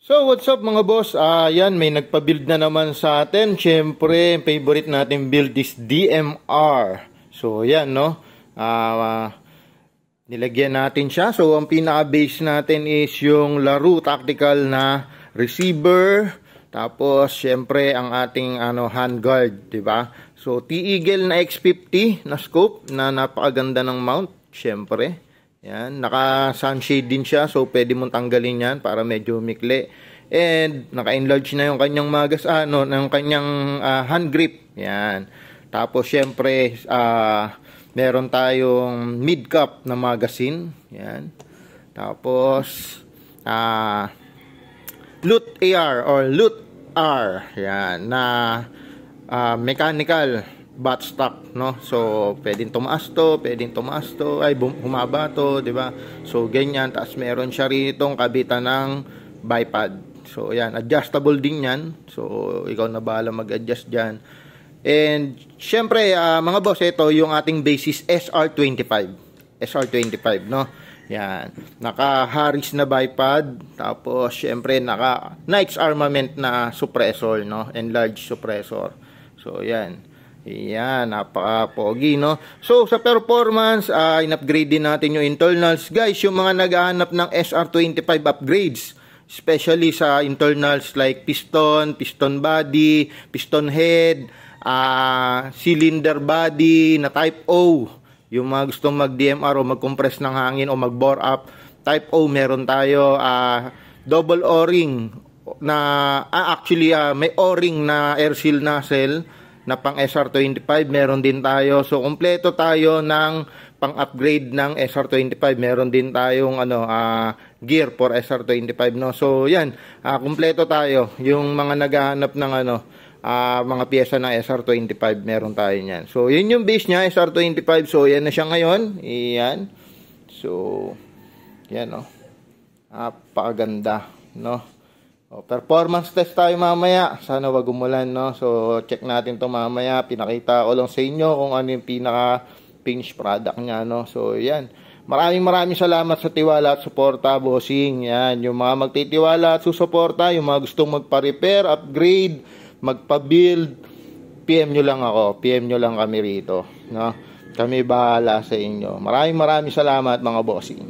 So, what's up mga boss? Yan, may nagpa-build na naman sa atin. Siyempre, favorite natin build is DMR. So, yan, no? Nilagyan natin siya. So, ang pinaka-base natin is yung Laro tactical na receiver. Tapos, siyempre, ang ating handguard, diba? So, T-Eagle na X50 na scope na napakaganda ng mount, siyempre. Yan, naka-sunshade din siya, so pwede mong tanggalin yan para medyo mikli. And naka-enlarge na yung kanyang ng kanyang hand grip. Yan. Tapos syempre, meron tayong mid-cap na magazine. Yan. Tapos Loot AR or Loot R. Yan, na mechanical buttstock, no? So, pwedeng tumaas to, ay humaba to, 'di ba? So, ganyan. Tapos meron siya ritong kabitan ng bipod. So, ayan, adjustable din 'yan. So, ikaw na bahala mag-adjust diyan. And syempre, mga boss, ito yung ating basis SR25. SR25, no? Yan. Naka-Harris na bipod, tapos syempre naka Knights Armament na suppressor, no? Enlarged suppressor. So, yan. Yan, napaka-pogi, no? So, sa performance, in-upgrade din natin yung internals. Guys, yung mga naghahanap ng SR25 upgrades, especially sa internals like piston body, piston head, cylinder body na type O. Yung mga gustong mag-DMR o mag-compress ng hangin o mag-bore up, type O, meron tayo. Double O-ring na, actually, may O-ring na air seal nozzle na pang SR25, meron din tayo. So, kompleto tayo ng pang-upgrade ng SR25. Meron din tayong gear for SR25, no? So, yan. Kompleto tayo. Yung mga naghahanap ng mga pyesa ng SR25, meron tayo niyan. So, yun yung base niya, SR25. So, yan na siya ngayon. Yan. So, yan, no? Napakaganda, no? Performance test tayo mamaya. Sana wag umulan, no? So, check natin to mamaya. Pinakita ko lang sa inyo kung ano yung pinaka-finish product niya, no? So, yan. Maraming salamat sa tiwala at suporta, bossing. Yan. Yung mga magtitiwala at susuporta, yung mga gustong magpa-repair, upgrade, magpa-build, PM nyo lang ako. PM nyo lang kami rito, no? Kami bahala sa inyo. Maraming salamat, mga bossing.